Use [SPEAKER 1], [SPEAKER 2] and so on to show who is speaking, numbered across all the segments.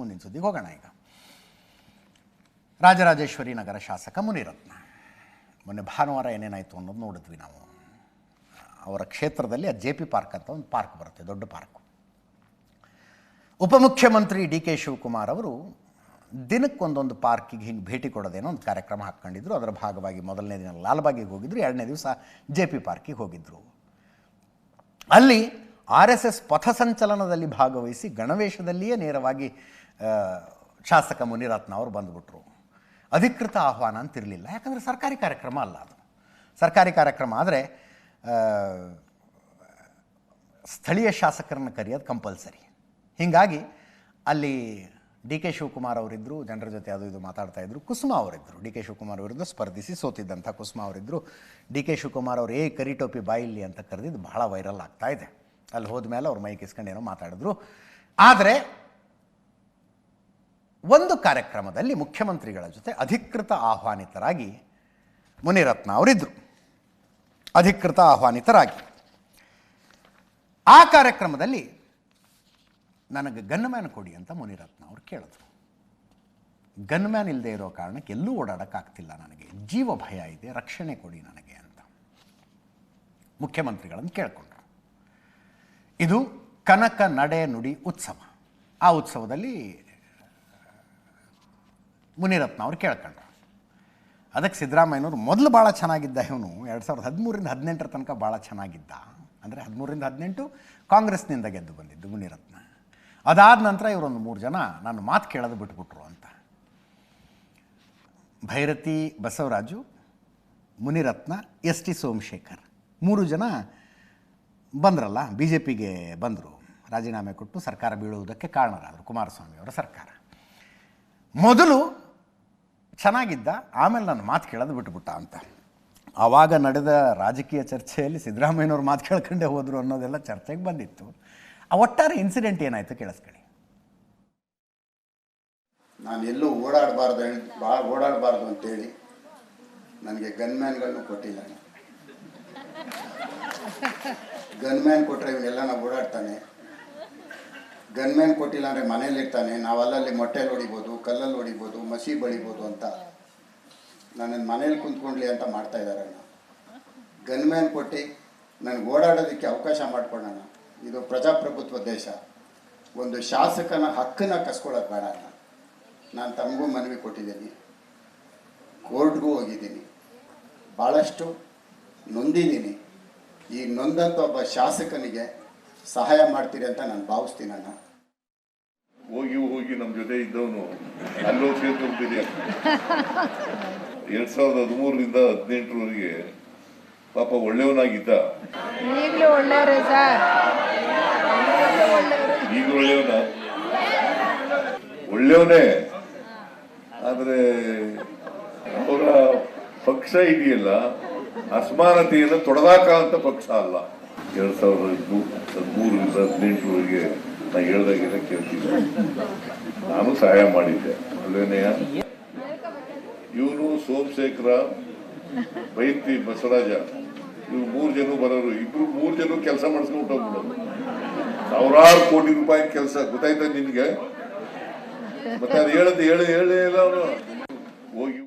[SPEAKER 1] ಮುಂದಿನ ಸುದ್ದಿಗೆ ಹೋಗೋಣ. ಈಗ ರಾಜರಾಜೇಶ್ವರಿ ನಗರ ಶಾಸಕ ಮುನಿರತ್ನ ಮೊನ್ನೆ ಭಾನುವಾರ ಏನೇನಾಯಿತು ಅನ್ನೋದು ನೋಡಿದ್ವಿ ನಾವು. ಅವರ ಕ್ಷೇತ್ರದಲ್ಲಿ JP ಪಾರ್ಕ್ ಅಂತ ಒಂದು ಪಾರ್ಕ್ ಬರುತ್ತೆ, ದೊಡ್ಡ ಪಾರ್ಕು. ಉಪಮುಖ್ಯಮಂತ್ರಿ DK ಶಿವಕುಮಾರ್ ಅವರು ದಿನಕ್ಕೊಂದೊಂದು ಪಾರ್ಕಿಗೆ ಹಿಂಗೆ ಭೇಟಿ ಕೊಡೋದೇನೋ ಒಂದು ಕಾರ್ಯಕ್ರಮ ಹಾಕ್ಕೊಂಡಿದ್ರು. ಅದರ ಭಾಗವಾಗಿ ಮೊದಲನೇ ದಿನ ಲಾಲ್ಬಾಗಿಗೆ ಹೋಗಿದ್ರು, ಎರಡನೇ ದಿವಸ JP ಪಾರ್ಕಿಗೆ ಹೋಗಿದ್ದರು. ಅಲ್ಲಿ RSS ಪಥಸಂಚಲನದಲ್ಲಿ ಭಾಗವಹಿಸಿ ಗಣವೇಶದಲ್ಲಿಯೇ ನೇರವಾಗಿ ಶಾಸಕ ಮುನಿರತ್ನ ಅವರು ಬಂದುಬಿಟ್ರು. ಅಧಿಕೃತ ಆಹ್ವಾನ ಅಂತಿರಲಿಲ್ಲ, ಯಾಕಂದರೆ ಸರ್ಕಾರಿ ಕಾರ್ಯಕ್ರಮ ಅಲ್ಲ ಅದು. ಸರ್ಕಾರಿ ಕಾರ್ಯಕ್ರಮ ಆದರೆ ಸ್ಥಳೀಯ ಶಾಸಕರನ್ನು ಕರೆಯೋದು ಕಂಪಲ್ಸರಿ. ಹೀಗಾಗಿ ಅಲ್ಲಿ DK ಶಿವಕುಮಾರ್ ಅವರಿದ್ದರು, ಜನರ ಜೊತೆ ಅದು ಇದು ಮಾತಾಡ್ತಾಯಿದ್ರು. ಕುಸುಮಾ ಅವರಿದ್ದರು, DK ಶಿವಕುಮಾರ್ ಅವರಿದ್ದು ಸ್ಪರ್ಧಿಸಿ ಸೋತಿದ್ದಂಥ ಕುಸುಮಾ ಅವರಿದ್ದರು. DK ಶಿವಕುಮಾರ್ ಅವರು ಕರಿಟೋಪಿ ಬಾಯಿಲ್ಲಿ ಅಂತ ಕರೆದಿದ್ದು ಬಹಳ ವೈರಲ್ ಆಗ್ತಾಯಿದೆ. ಅಲ್ಲಿ ಹೋದ್ಮೇಲೆ ಅವ್ರು ಮೈಕ್ ಇಸ್ಕೊಂಡು ಏನೋ ಮಾತಾಡಿದ್ರು. ಆದರೆ ಒಂದು ಕಾರ್ಯಕ್ರಮದಲ್ಲಿ ಮುಖ್ಯಮಂತ್ರಿಗಳ ಜೊತೆ ಅಧಿಕೃತ ಆಹ್ವಾನಿತರಾಗಿ ಮುನಿರತ್ನ ಅವರಿದ್ದರು. ಅಧಿಕೃತ ಆಹ್ವಾನಿತರಾಗಿ ಆ ಕಾರ್ಯಕ್ರಮದಲ್ಲಿ ನನಗೆ ಗನ್ಮ್ಯಾನ್ ಕೊಡಿ ಅಂತ ಮುನಿರತ್ನ ಅವರು ಕೇಳಿದ್ರು. ಗನ್ಮ್ಯಾನ್ ಇಲ್ಲದೆ ಇರೋ ಕಾರಣಕ್ಕೆ ಎಲ್ಲೂ ಓಡಾಡೋಕ್ಕಾಗ್ತಿಲ್ಲ, ನನಗೆ ಜೀವ ಭಯ ಇದೆ, ರಕ್ಷಣೆ ಕೊಡಿ ನನಗೆ ಅಂತ ಮುಖ್ಯಮಂತ್ರಿಗಳನ್ನು ಕೇಳಿಕೊಂಡ್ರು. ಇದು ಕನಕ ನಡೆ ನುಡಿ ಉತ್ಸವ. ಆ ಉತ್ಸವದಲ್ಲಿ ಮುನಿರತ್ನ ಅವರು ಕೇಳ್ಕೊಂಡ್ರು. ಅದಕ್ಕೆ ಸಿದ್ದರಾಮಯ್ಯನವರು ಮೊದಲು ಭಾಳ ಚೆನ್ನಾಗಿದ್ದ, ಇವನು 2013ರಿಂದ 18 ತನಕ ಭಾಳ ಚೆನ್ನಾಗಿದ್ದ. ಅಂದರೆ 13ರಿಂದ 18 ಕಾಂಗ್ರೆಸ್ನಿಂದ ಗೆದ್ದು ಬಂದಿದ್ದು ಮುನಿರತ್ನ. ಅದಾದ ನಂತರ ಇವರೊಂದು 3 ಜನ ನಾನು ಮಾತು ಕೇಳೋದು ಬಿಟ್ಬಿಟ್ರು ಅಂತ. ಭೈರತಿ ಬಸವರಾಜು, ಮುನಿರತ್ನ, ST ಸೋಮಶೇಖರ್ 3 ಜನ ಬಂದ್ರಲ್ಲ, BJPಗೆ ಬಂದರು. ರಾಜೀನಾಮೆ ಕೊಟ್ಟು ಸರ್ಕಾರ ಬೀಳುವುದಕ್ಕೆ ಕಾರಣರಾದರು, ಕುಮಾರಸ್ವಾಮಿ ಅವರ ಸರ್ಕಾರ. ಮೊದಲು ಚೆನ್ನಾಗಿದ್ದ, ಆಮೇಲೆ ನಾನು ಮಾತು ಕೇಳೋದು ಬಿಟ್ಬಿಟ್ಟ ಅಂತ. ಆವಾಗ ನಡೆದ ರಾಜಕೀಯ ಚರ್ಚೆಯಲ್ಲಿ ಸಿದ್ದರಾಮಯ್ಯನವ್ರು ಮಾತು ಕೇಳ್ಕೊಂಡೇ ಹೋದರು ಅನ್ನೋದೆಲ್ಲ ಚರ್ಚೆಗೆ ಬಂದಿತ್ತು. ಆ ಒಟ್ಟಾರೆ ಇನ್ಸಿಡೆಂಟ್ ಏನಾಯಿತು ಕೇಳಿಸ್ಕೊಳ್ಳಿ.
[SPEAKER 2] ನಾನು ಎಲ್ಲೂ ಓಡಾಡಬಾರ್ದು ಅಂತೇಳಿ ನನಗೆ ಗನ್ಮ್ಯಾನ್ಗಳನ್ನು ಕೊಟ್ಟಿಲ್ಲ. ಗನ್ಮ್ಯಾನ್ ಕೊಟ್ಟರೆ ಇವನ್ನೆಲ್ಲ ನಾವು ಓಡಾಡ್ತಾನೆ. ಗನ್ಮ್ಯಾನ್ ಕೊಟ್ಟಿಲ್ಲ ಅಂದರೆ ಮನೇಲಿರ್ತಾನೆ, ನಾವು ಅಲ್ಲಲ್ಲಿ ಮೊಟ್ಟೆಲಿ ಹೊಡಿಬೋದು, ಕಲ್ಲಲ್ಲಿ ಹೊಡಿಬೋದು, ಮಸಿ ಬಳಿಬೋದು ಅಂತ ನನ್ನನ್ನು ಮನೇಲಿ ಕುಂತ್ಕೊಂಡ್ಲಿ ಅಂತ ಮಾಡ್ತಾ ಇದ್ದಾರೆ. ಗನ್ಮ್ಯಾನ್ ಕೊಟ್ಟು ನನಗೆ ಓಡಾಡೋದಕ್ಕೆ ಅವಕಾಶ ಮಾಡಿಕೊಡೋಣ. ಇದು ಪ್ರಜಾಪ್ರಭುತ್ವ ದೇಶ. ಒಂದು ಶಾಸಕನ ಹಕ್ಕನ್ನು ಕಸ್ಕೊಳ್ಳೋದು ಬೇಡ. ನಾನು ತಮಗೂ ಮನವಿ ಕೊಟ್ಟಿದ್ದೀನಿ, ಕೋರ್ಟ್ಗೂ ಹೋಗಿದ್ದೀನಿ, ಭಾಳಷ್ಟು ನೊಂದಿದ್ದೀನಿ. ಈ ನೊಂದಂಥ ಒಬ್ಬ ಶಾಸಕನಿಗೆ ಸಹಾಯ ಮಾಡ್ತೀರಿ ಅಂತ ನಾನು ಭಾವಿಸ್ತೀನಿ.
[SPEAKER 3] ಹೋಗಿ ನಮ್ಮ ಜೊತೆ ಇದ್ದವನು ಅಲ್ಲೋಗಿ ಸೇರ್ಕೊಂತೀನಿ. 2013ರಿಂದ 18ರವರೆಗೆ ಪಾಪ ಒಳ್ಳೆಯವನಾಗಿದ್ದ.
[SPEAKER 4] ಈಗಲೂ ಒಳ್ಳೆಯವರೇ ಸರ್,
[SPEAKER 3] ಈಗ ಒಳ್ಳೆಯವನೇ. ಆದರೆ ಅವರ ಪಕ್ಷ ಇದೆಯಲ್ಲ, ಅಸಮಾನತೆಯನ್ನು ತೊಡೆದಾಕಂತ ಪಕ್ಷ ಅಲ್ಲ. 2013ರಿಂದ 18ರವರೆಗೆ ನಾನು ಹೇಳ್ದಾಗೆಲ್ಲ ಕೇಳ್ತಿದ್ದೆ. ನಾನು ಸಹಾಯ ಮಾಡಿದ್ದೆ. ಅಲ್ವೇನೆಯ ಇವನು ಸೋಮಶೇಖರ, ಬೈತಿ ಬಸವರಾಜ, ಇವ್ರು 3 ಜನ ಬರೋರು. 3 ಜನ ಕೆಲಸ ಮಾಡಿಸ್ಕೊಂಡು ಹೋಗ್ಬಿಡೋದು. ಸಾವಿರಾರು ಕೋಟಿ ರೂಪಾಯಿ ಕೆಲಸ. ಗೊತ್ತಾಯ್ತ ನಿನ್ಗೆ? ಮತ್ತೆ ಅದು ಹೇಳೇ ಇಲ್ಲ ಅವನು. ಹೋಗಿ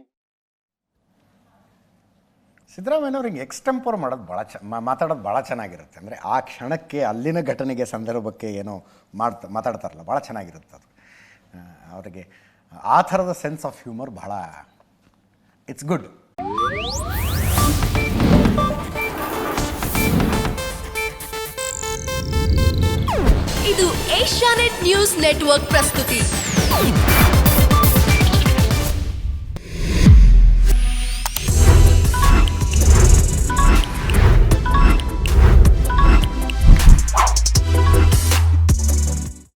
[SPEAKER 1] ಸಿದ್ದರಾಮಯ್ಯನವ್ರು ಹಿಂಗೆ ಎಕ್ಸ್ಟೆಂಪೋರ್ ಮಾಡೋದು ಮಾತಾಡೋದು ಭಾಳ ಚೆನ್ನಾಗಿರುತ್ತೆ. ಅಂದರೆ ಆ ಕ್ಷಣಕ್ಕೆ ಅಲ್ಲಿನ ಘಟನೆಗೆ ಸಂದರ್ಭಕ್ಕೆ ಏನೋ ಮಾತಾಡ್ತಾರಲ್ಲ, ಭಾಳ ಚೆನ್ನಾಗಿರುತ್ತೆ ಅದು. ಅವರಿಗೆ ಆ ಥರದ ಸೆನ್ಸ್ ಆಫ್ ಹ್ಯೂಮರ್ ಭಾಳ, ಇಟ್ಸ್ ಗುಡ್.
[SPEAKER 5] ಇದು ಏಷ್ಯಾನೆಟ್ ನ್ಯೂಸ್ ನೆಟ್ವರ್ಕ್ ಪ್ರಸ್ತುತಿ.